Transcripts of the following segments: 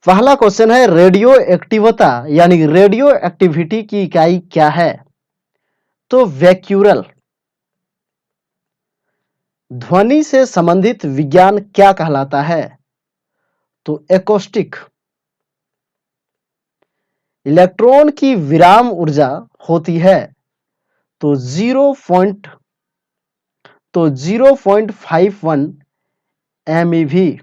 पहला क्वेश्चन है रेडियो एक्टिवता यानी रेडियो एक्टिविटी की इकाई क्या है? तो वैक्यूरल। ध्वनि से संबंधित विज्ञान क्या कहलाता है? तो एकोस्टिक। इलेक्ट्रॉन की विराम ऊर्जा होती है तो 0.51 MeV।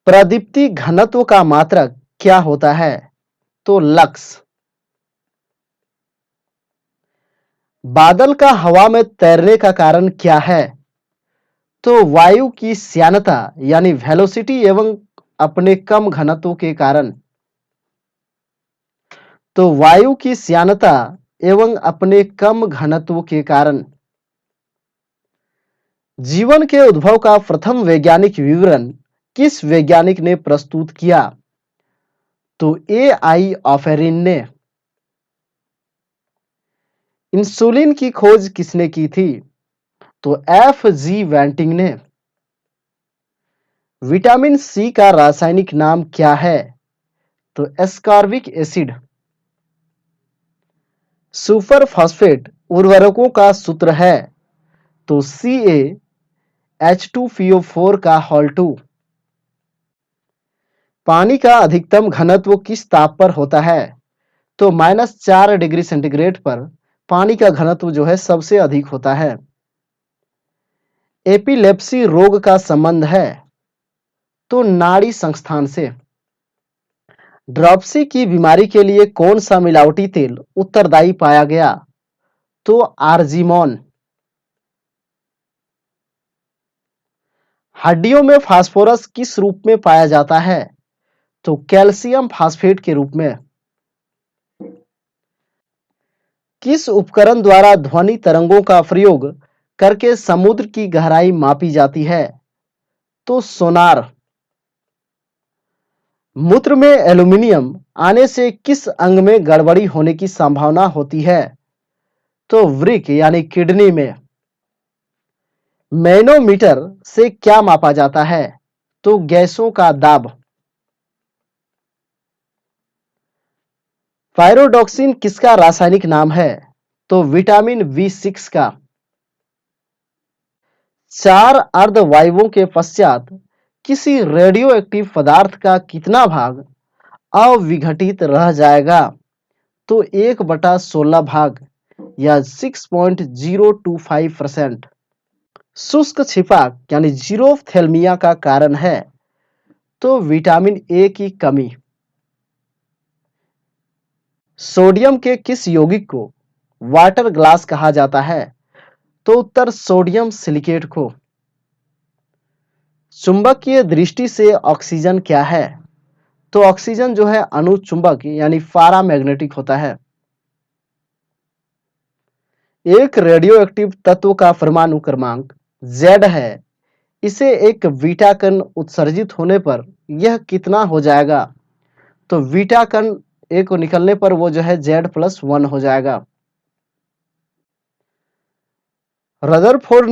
प्रदीप्ति घनत्व का मात्रक क्या होता है? तो लक्स। बादल का हवा में तैरने का कारण क्या है? तो वायु की श्यानता यानी वेलोसिटी एवं अपने कम घनत्व के कारण। तो वायु की श्यानता एवं अपने कम घनत्व के कारण। जीवन के उद्भव का प्रथम वैज्ञानिक विवरण किस वैज्ञानिक ने प्रस्तुत किया? तो A.I. ऑफेरिन ने। इंसुलिन की खोज किसने की थी? तो F.G. वेंटिंग ने। विटामिन सी का रासायनिक नाम क्या है? तो एस्कॉर्बिक एसिड। सुपर फॉस्फेट उर्वरकों का सूत्र है तो CaH2PO4 का हॉल 2। पानी का अधिकतम घनत्व किस ताप पर होता है? तो -4 डिग्री सेंटीग्रेड पर पानी का घनत्व जो है सबसे अधिक होता है। एपिलेप्सी रोग का संबंध है तो नाड़ी संस्थान से। ड्रॉपसी की बीमारी के लिए कौन सा मिलावटी तेल उत्तरदायी पाया गया? तो आर्जिमोन। हड्डियों में फास्फोरस किस रूप में पाया जाता है? तो कैल्शियम फास्फेट के रूप में। किस उपकरण द्वारा ध्वनि तरंगों का प्रयोग करके समुद्र की गहराई मापी जाती है? तो सोनार। मूत्र में एल्यूमीनियम आने से किस अंग में गड़बड़ी होने की संभावना होती है? तो वृक्क यानी किडनी में। मैनोमीटर से क्या मापा जाता है? तो गैसों का दाब। पायरोडॉक्सिन किसका रासायनिक नाम है? तो विटामिन B6 का। 4 अर्धवायुओं के पश्चात किसी रेडियोएक्टिव पदार्थ का कितना भाग अविघटित रह जाएगा? तो 1/16 भाग या 6.025%। शुष्क छिपा यानी जीरोथेल्मिया का कारण है तो विटामिन ए की कमी। सोडियम के किस यौगिक को वाटर ग्लास कहा जाता है? तो उत्तर सोडियम सिलिकेट को। चुंबकीय दृष्टि से ऑक्सीजन क्या है? तो ऑक्सीजन जो है अणुचुंबक यानी पैरामैग्नेटिक होता है। एक रेडियोएक्टिव तत्व का परमाणु क्रमांक Z है। इसे एक बीटा कण उत्सर्जित होने पर यह कितना हो जाएगा? तो बीटा कण एक को निकलने पर वो जो है Z+1 हो जाएगा। रदरफोर्ड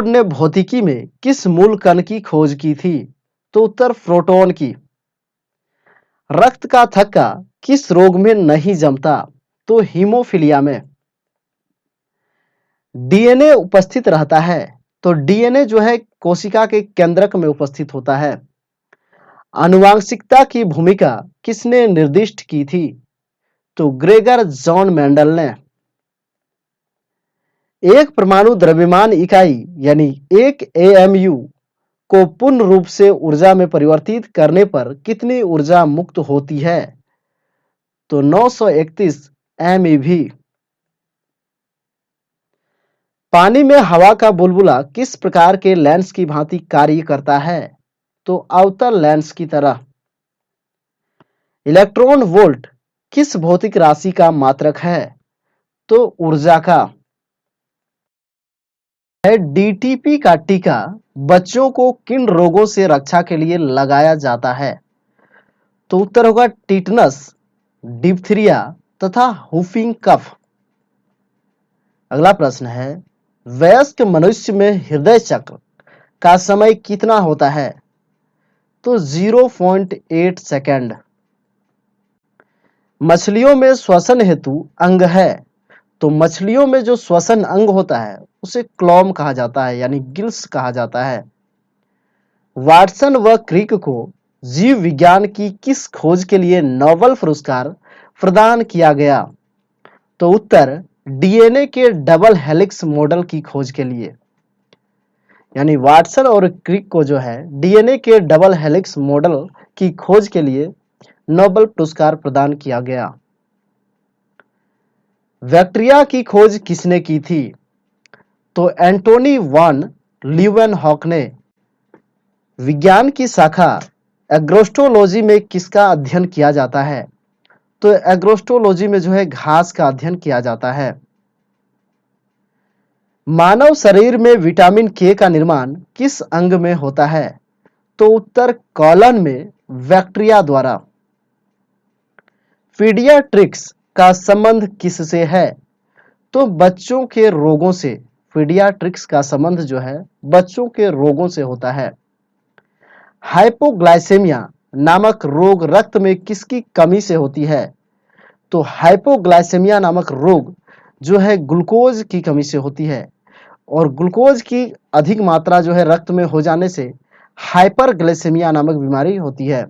ने भौतिकी में किस मूल कण की खोज की थी? तो उत्तर प्रोटॉन की। रक्त का थक्का किस रोग में नहीं जमता? तो हीमोफीलिया में। डीएनए उपस्थित रहता है तो डीएनए जो है कोशिका के केंद्रक में उपस्थित होता है। आनुवांशिकता की भूमिका किसने निर्दिष्ट की थी? तो ग्रेगर जॉन मेंडल ने। एक परमाणु द्रव्यमान इकाई यानी 1 AMU को पूर्ण रूप से ऊर्जा में परिवर्तित करने पर कितनी ऊर्जा मुक्त होती है? तो 931 MeV। पानी में हवा का बुलबुला किस प्रकार के लेंस की भांति कार्य करता है? तो अवतल लेंस की तरह। इलेक्ट्रॉन वोल्ट किस भौतिक राशि का मात्रक है? तो ऊर्जा का। DTP का टीका बच्चों को किन रोगों से रक्षा के लिए लगाया जाता है? तो उत्तर होगा टिटनस, डिप्थीरिया तथा हुफिंग कफ। अगला प्रश्न है वयस्क मनुष्य में हृदय चक्र का समय कितना होता है? तो 0.8 सेकंड। मछलियों में श्वसन हेतु अंग है, तो मछलियों में जो श्वसन अंग होता है उसे क्लॉम कहा जाता है, यानी गिल्स कहा जाता है। वाटसन व क्रिक को जीव विज्ञान की किस खोज के लिए नोबेल पुरस्कार प्रदान किया गया? तो उत्तर डीएनए के डबल हेलिक्स मॉडल की खोज के लिए। यानी वाटसन और क्रिक को जो है डीएनए के डबल हेलिक्स मॉडल की खोज के लिए नोबेल पुरस्कार प्रदान किया गया। बैक्टीरिया की खोज किसने की थी? तो एंटोनी वान लीeuwenhoek ने। विज्ञान की शाखा एग्रोस्टोलॉजी में किसका अध्ययन किया जाता है? तो एग्रोस्टोलॉजी में जो है घास का अध्ययन किया जाता है। मानव शरीर में विटामिन के का निर्माण किस अंग में होता है? तो उत्तर कॉलन में बैक्टीरिया द्वारा। पीडियाट्रिक्स का संबंध किससे है? तो बच्चों के रोगों से। पीडियाट्रिक्स का संबंध जो है बच्चों के रोगों से होता है। हाइपोग्लाइसेमिया नामक रोग रक्त में किसकी कमी से होती है? तो हाइपोग्लाइसेमिया नामक रोग जो है ग्लूकोज की कमी से होती है, और ग्लूकोज की अधिक मात्रा जो है रक्त में हो जाने से हाइपरग्लाइसेमिया नामक बीमारी होती है।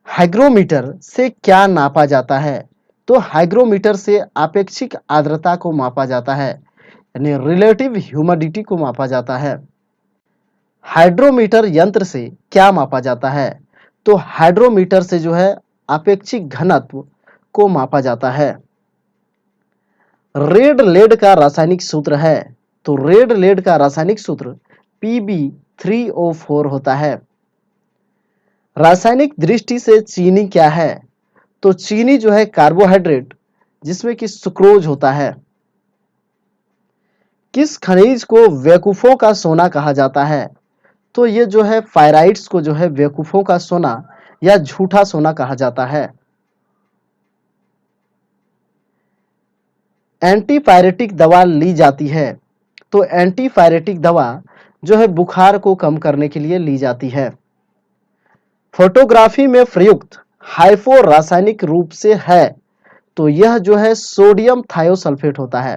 हाइग्रोमीटर से क्या नापा जाता है? तो हाइग्रोमीटर से आपेक्षिक आर्द्रता को मापा जाता है, यानी रिलेटिव ह्यूमिडिटी को मापा जाता है। हाइड्रोमीटर यंत्र से क्या मापा जाता है? तो हाइड्रोमीटर से जो है आपेक्षिक घनत्व को मापा जाता है। रेड लेड का रासायनिक सूत्र है, तो रेड लेड का रासायनिक सूत्र Pb3O4 होता है। रासायनिक दृष्टि से चीनी क्या है? तो चीनी जो है कार्बोहाइड्रेट जिसमें कि सुक्रोज होता है। किस खनिज को बेवकूफों का सोना कहा जाता है? तो ये जो है पायराइट्स को जो है बेवकूफों का सोना या झूठा सोना कहा जाता है। एंटीपायरेटिक दवा ली जाती है, तो एंटीपायरेटिक दवा जो है बुखार को कम करने के लिए ली जाती है। फोटोग्राफी में प्रयुक्त हाइपो रासायनिक रूप से है, तो यह जो है सोडियम थायोसल्फेट होता है।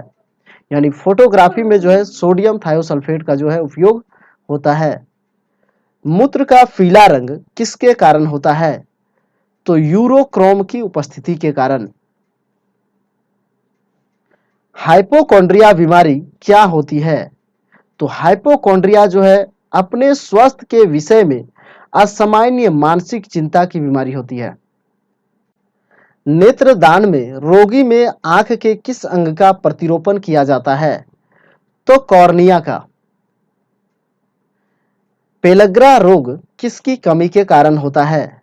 यानी फोटोग्राफी में जो है सोडियम थायोसल्फेट का जो है उपयोग होता है। मूत्र का पीला रंग किसके कारण होता है? तो यूरोक्रोम की उपस्थिति के कारण। हाइपोकॉन्ड्रिया बीमारी क्या होती है? तो हाइपोकॉन्ड्रिया जो है अपने स्वास्थ्य के विषय में असामान्य मानसिक चिंता की बीमारी होती है। नेत्रदान में रोगी में आंख के किस अंग का प्रतिरोपण किया जाता है? तो कॉर्निया का। पेलग्रा रोग किसकी कमी के कारण होता है?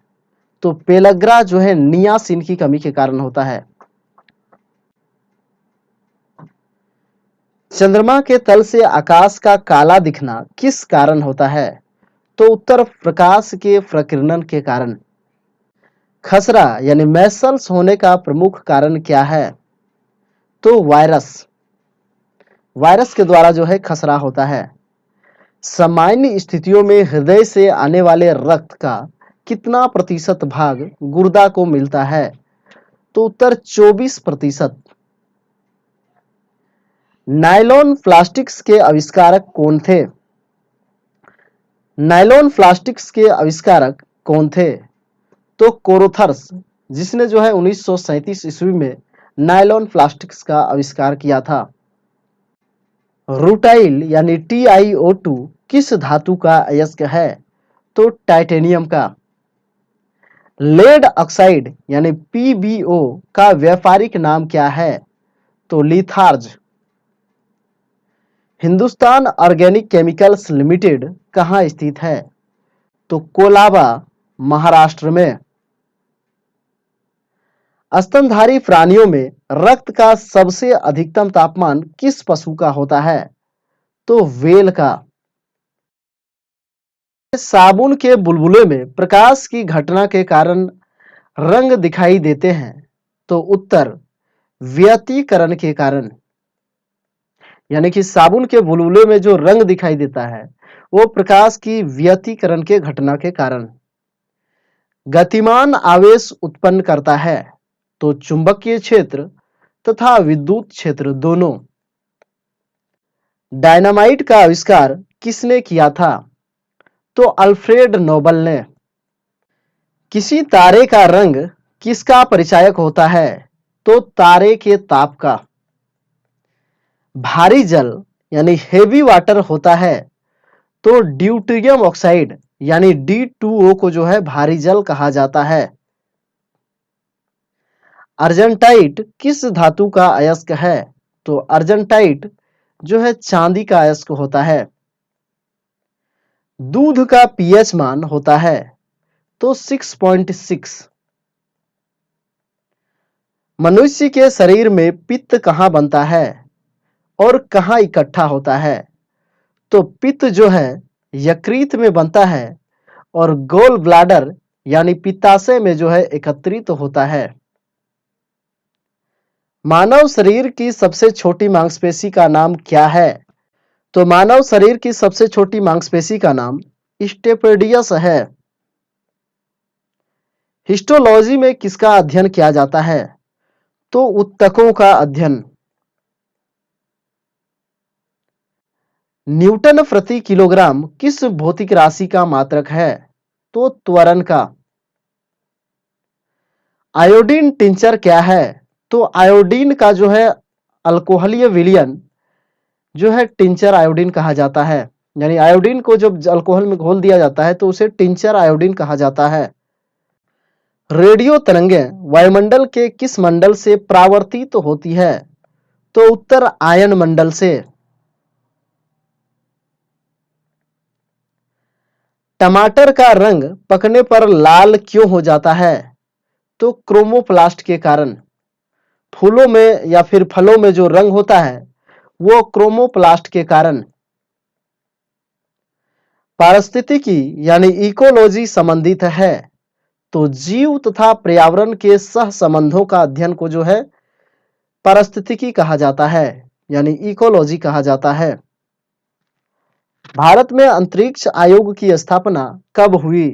तो पेलग्रा जो है नियासिन की कमी के कारण होता है। चंद्रमा के तल से आकाश का काला दिखना किस कारण होता है? तो उत्तर प्रकाश के प्रकीर्णन के कारण। खसरा यानी मैसल्स होने का प्रमुख कारण क्या है? तो वायरस। वायरस के द्वारा जो है खसरा होता है। सामान्य स्थितियों में हृदय से आने वाले रक्त का कितना प्रतिशत भाग गुर्दा को मिलता है? तो उत्तर 24%। नायलॉन प्लास्टिक्स के आविष्कारक कौन थे? नायलॉन प्लास्टिक्स के आविष्कारक कौन थे? तो कोरोथर्स, जिसने जो है 1937 ईस्वी में नायलॉन प्लास्टिक्स का आविष्कार किया था। रूटाइल यानी TiO2 किस धातु का अयस्क है? तो टाइटेनियम का। लेड ऑक्साइड यानी PbO का व्यापारिक नाम क्या है? तो litharge. Hindustan organic chemicals limited कहाँ स्थित है? तो कोलाबा, महाराष्ट्र में। स्तनधारी प्राणियों में रक्त का सबसे अधिकतम तापमान किस पशु का होता है? तो व्हेल का। साबुन के बुलबुले में प्रकाश की घटना के कारण रंग दिखाई देते हैं, तो उत्तर व्यतिकरण के कारण। यानी कि साबुन के बुलबुले में जो रंग दिखाई देता है वो प्रकाश की व्यतिकरण के घटना के कारण गतिमान आवेश उत्पन्न करता है। तो चुंबकीय क्षेत्र तथा विद्युत क्षेत्र दोनों। डायनामाइट का आविष्कार किसने किया था? तो अल्फ्रेड नोबल ने। किसी तारे का रंग किसका परिचायक होता है? तो तारे के ताप का। भारी जल यानी हेवी वाटर होता है तो ड्यूटेरियम ऑक्साइड यानी D2O को जो है भारी जल कहा जाता है। अर्जेंटाइट किस धातु का अयस्क है? तो अर्जेंटाइट जो है चांदी का अयस्क होता है। दूध का पीएच मान होता है तो 6.6। मनुष्य के शरीर में पित्त कहाँ बनता है और कहाँ इकट्ठा होता है? तो पित्त जो है यकृत में बनता है और गोल ब्लैडर यानी पित्ताशय में जो है एकत्रित होता है। मानव शरीर की सबसे छोटी मांसपेशी का नाम क्या है? तो मानव शरीर की सबसे छोटी मांसपेशी का नाम स्टेपेडियस है। हिस्टोलॉजी में किसका अध्ययन किया जाता है? तो उत्तकों का अध्ययन। न्यूटन प्रति किलोग्राम किस भौतिक राशि का मात्रक है? तो त्वरण का। आयोडीन टिंचर क्या है? तो आयोडीन का जो है अल्कोहलीय विलयन जो है टिंचर आयोडीन कहा जाता है। यानी आयोडीन को जब अल्कोहल में घोल दिया जाता है तो उसे टिंचर आयोडीन कहा जाता है। रेडियो तरंगें वायुमंडल के किस मंडल से परावर्तित होती है? तो उत्तर आयन मंडल से। टमाटर का रंग पकने पर लाल क्यों हो जाता है? तो क्रोमोप्लास्ट के कारण। फूलों में या फिर फलों में जो रंग होता है वो क्रोमोप्लास्ट के कारण। पारिस्थितिकी यानी इकोलॉजी संबंधित है तो जीव तथा पर्यावरण के सह संबंधों का अध्ययन को जो है पारिस्थितिकी कहा जाता है यानी इकोलॉजी कहा जाता है। भारत में अंतरिक्ष आयोग की स्थापना कब हुई?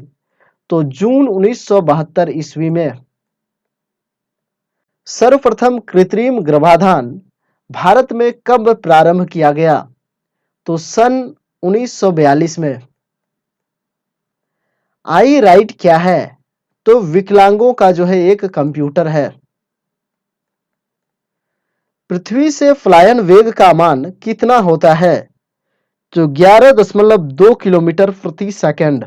तो जून 1972 ईस्वी में। सर्वप्रथम कृत्रिम गर्भाधान भारत में कब प्रारंभ किया गया? तो सन 1942 में। आई राइट क्या है? तो विकलांगों का जो है एक कंप्यूटर है। पृथ्वी से पलायन वेग का मान कितना होता है? तो 11.2 किलोमीटर प्रति सेकंड।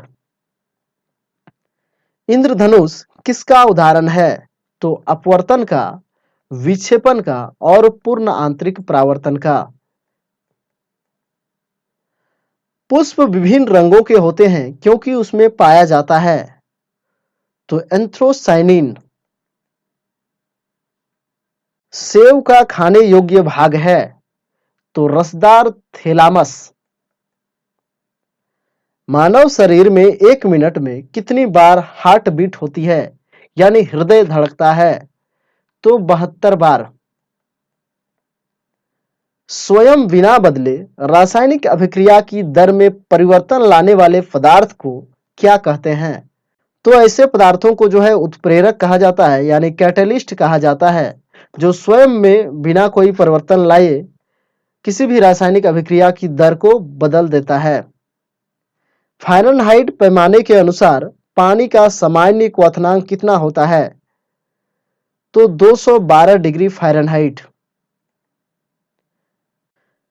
इंद्रधनुष किसका उदाहरण है? तो अपवर्तन का, विक्षेपण का और पूर्ण आंतरिक परावर्तन का। पुष्प विभिन्न रंगों के होते हैं क्योंकि उसमें पाया जाता है तो एंथ्रोसाइनिन। सेव का खाने योग्य भाग है तो रसदार थैलामस। मानव शरीर में 1 मिनट में कितनी बार हार्ट बीट होती है यानी हृदय धड़कता है? तो 72 बार। स्वयं बिना बदले रासायनिक अभिक्रिया की दर में परिवर्तन लाने वाले पदार्थ को क्या कहते हैं? तो ऐसे पदार्थों को जो है उत्प्रेरक कहा जाता है यानी कैटलिस्ट कहा जाता है जो स्वयं में बिना कोई परिवर्तन लाए किसी भी रासायनिक अभिक्रिया की दर को बदल देता है। फ़ारेनहाइट पैमाने के अनुसार पानी का सामान्य क्वथनांक कितना होता है? तो 212 डिग्री फ़ारेनहाइट।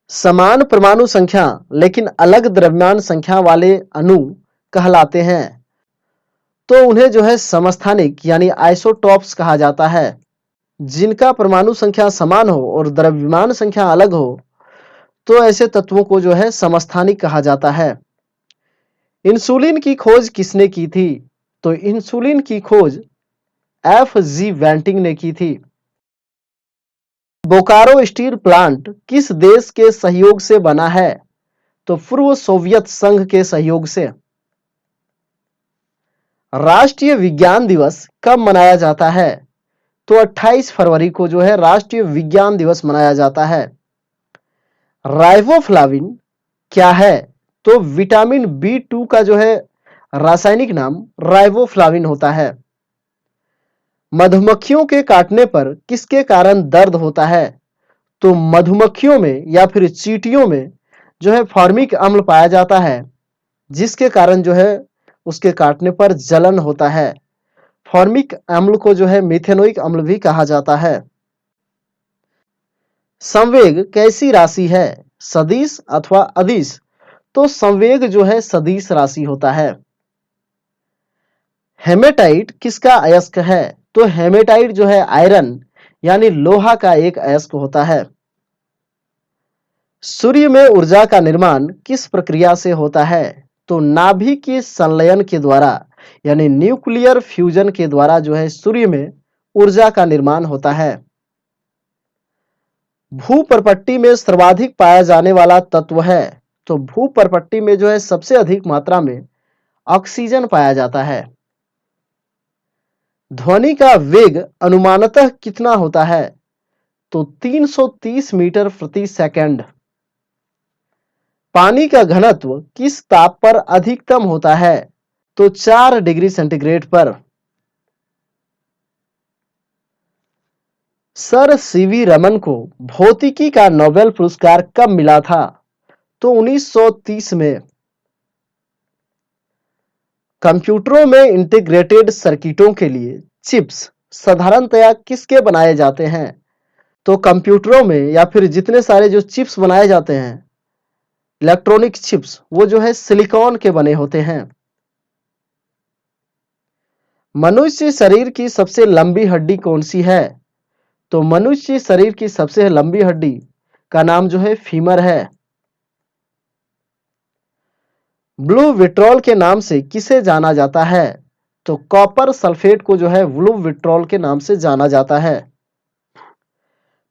समान परमाणु संख्या लेकिन अलग द्रव्यमान संख्या वाले अणु कहलाते हैं तो उन्हें जो है समस्थानिक यानी आइसोटॉप्स कहा जाता है। जिनका परमाणु संख्या समान हो और द्रव्यमान संख्या अलग हो तो ऐसे तत्वों को जो है समस्थानिक कहा जाता है। इंसुलिन की खोज किसने की थी? तो इंसुलिन की खोज F.G. वेंटिंग ने की थी। बोकारो स्टील प्लांट किस देश के सहयोग से बना है? तो पूर्व सोवियत संघ के सहयोग से। राष्ट्रीय विज्ञान दिवस कब मनाया जाता है? तो 28 फरवरी को जो है राष्ट्रीय विज्ञान दिवस मनाया जाता है। राइबोफ्लाविन क्या है? तो विटामिन B2 का जो है रासायनिक नाम राइबोफ्लाविन होता है। मधुमक्खियों के काटने पर किसके कारण दर्द होता है? तो मधुमक्खियों में या फिर चींटियों में जो है फॉर्मिक अम्ल पाया जाता है, जिसके कारण जो है उसके काटने पर जलन होता है। फॉर्मिक अम्ल को जो है मिथेनोइक अम्ल भी कहा जाता है। संवेग कैसी राशि है? सदिश अथवा अदिश? तो संवेग जो है सदिश राशि होता है। हेमेटाइट किसका अयस्क है? तो हेमेटाइट जो है आयरन यानी लोहा का एक अयस्क होता है। सूर्य में ऊर्जा का निर्माण किस प्रक्रिया से होता है? तो नाभिक के संलयन के द्वारा यानी न्यूक्लियर फ्यूजन के द्वारा जो है सूर्य में ऊर्जा का निर्माण होता है। भूपर्पट्टी में सर्वाधिक पाया जाने वाला तत्व है? तो भूपर्पट्टी में जो है सबसे अधिक मात्रा में ऑक्सीजन पाया जाता है। ध्वनि का वेग अनुमानतः कितना होता है? तो 330 मीटर प्रति सेकंड। पानी का घनत्व किस ताप पर अधिकतम होता है? तो 4 डिग्री सेंटीग्रेड पर। सर सीवी रमन को भौतिकी का नोबेल पुरस्कार कब मिला था? तो 1930 में। कंप्यूटरों में इंटीग्रेटेड सर्किटों के लिए चिप्स साधारणतया किसके बनाए जाते हैं? तो कंप्यूटरों में या फिर जितने सारे जो चिप्स बनाए जाते हैं इलेक्ट्रॉनिक चिप्स, वो जो है सिलिकॉन के बने होते हैं। मनुष्य शरीर की सबसे लंबी हड्डी कौन सी है? तो मनुष्य शरीर की सबसे लंबी हड्डी का नाम जो है फीमर है। ब्लू विट्रॉल के नाम से किसे जाना जाता है? तो कॉपर सल्फेट को जो है ब्लू विट्रॉल के नाम से जाना जाता है।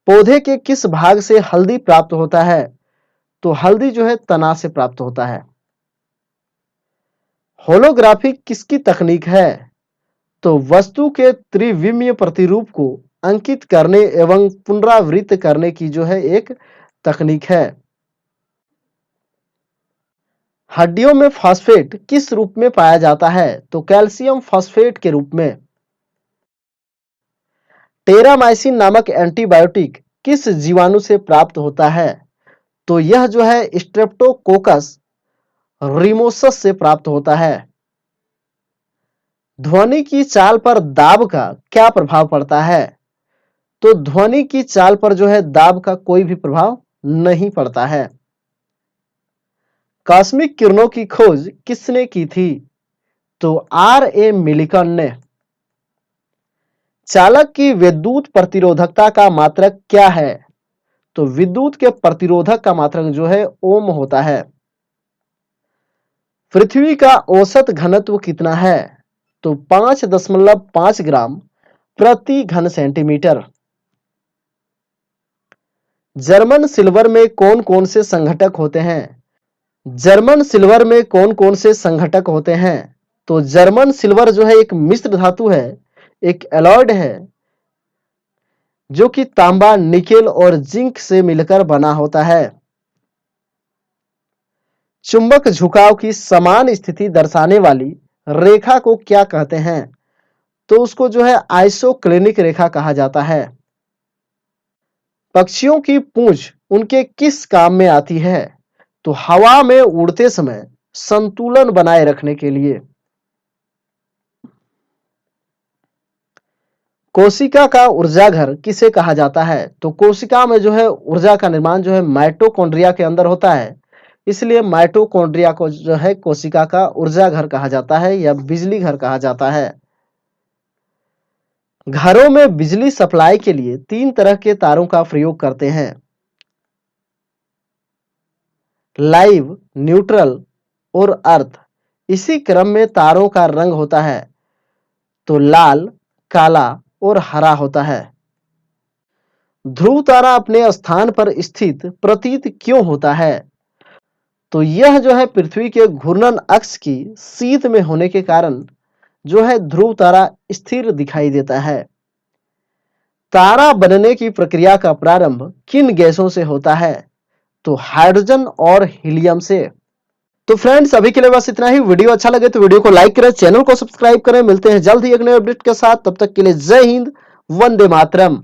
पौधे के किस भाग से हल्दी प्राप्त होता है? तो हल्दी जो है तना से प्राप्त होता है। होलोग्राफी किसकी तकनीक है? तो वस्तु के त्रिविमीय प्रतिरूप को अंकित करने एवं पुनरावृत्त करने की जो है एक तकनीक है। हड्डियों में फॉस्फेट किस रूप में पाया जाता है? तो कैल्शियम फॉस्फेट के रूप में। टेरामाइसिन नामक एंटीबायोटिक किस जीवाणु से प्राप्त होता है? तो यह जो है स्ट्रेप्टोकोकस रिमोसस से प्राप्त होता है। ध्वनि की चाल पर दाब का क्या प्रभाव पड़ता है? तो ध्वनि की चाल पर जो है दाब का कोई भी प्रभाव नहीं पड़ता है। कॉस्मिक किरणों की खोज किसने की थी? तो R.A. मिलिकन ने। चालक की विद्युत प्रतिरोधकता का मात्रक क्या है? तो विद्युत के प्रतिरोधक का मात्रक जो है ओम होता है। पृथ्वी का औसत घनत्व कितना है? तो 5.5 ग्राम प्रति घन सेंटीमीटर। जर्मन सिल्वर में कौन कौन से संघटक होते हैं? जर्मन सिल्वर में कौन कौन से संघटक होते हैं? तो जर्मन सिल्वर जो है एक मिश्र धातु है, एक एलॉयड है जो कि तांबा, निकेल और जिंक से मिलकर बना होता है। चुंबक झुकाव की समान स्थिति दर्शाने वाली रेखा को क्या कहते हैं? तो उसको जो है आइसोक्लिनिक रेखा कहा जाता है। पक्षियों की पूंछ उनके किस काम में आती है? तो हवा में उड़ते समय संतुलन बनाए रखने के लिए। कोशिका का ऊर्जा घर किसे कहा जाता है? तो कोशिका में जो है ऊर्जा का निर्माण जो है माइटोकॉन्ड्रिया के अंदर होता है, इसलिए माइटोकॉन्ड्रिया को जो है कोशिका का ऊर्जा घर कहा जाता है या बिजली घर कहा जाता है। घरों में बिजली सप्लाई के लिए 3 तरह के तारों का प्रयोग करते हैं, लाइव, न्यूट्रल और अर्थ। इसी क्रम में तारों का रंग होता है, तो लाल, काला और हरा होता है। ध्रुव तारा अपने स्थान पर स्थित प्रतीत क्यों होता है? तो यह जो है पृथ्वी के घूर्णन अक्ष की सीध में होने के कारण जो है ध्रुव तारा स्थिर दिखाई देता है। तारा बनने की प्रक्रिया का प्रारंभ किन गैसों से होता है? तो हाइड्रोजन और हीलियम से। तो फ्रेंड्स अभी के लिए बस इतना ही। वीडियो अच्छा लगे तो वीडियो को लाइक करें, चैनल को सब्सक्राइब करें। मिलते हैं जल्द ही एक नए अपडेट के साथ, तब तक के लिए जय हिंद, वंदे मातरम।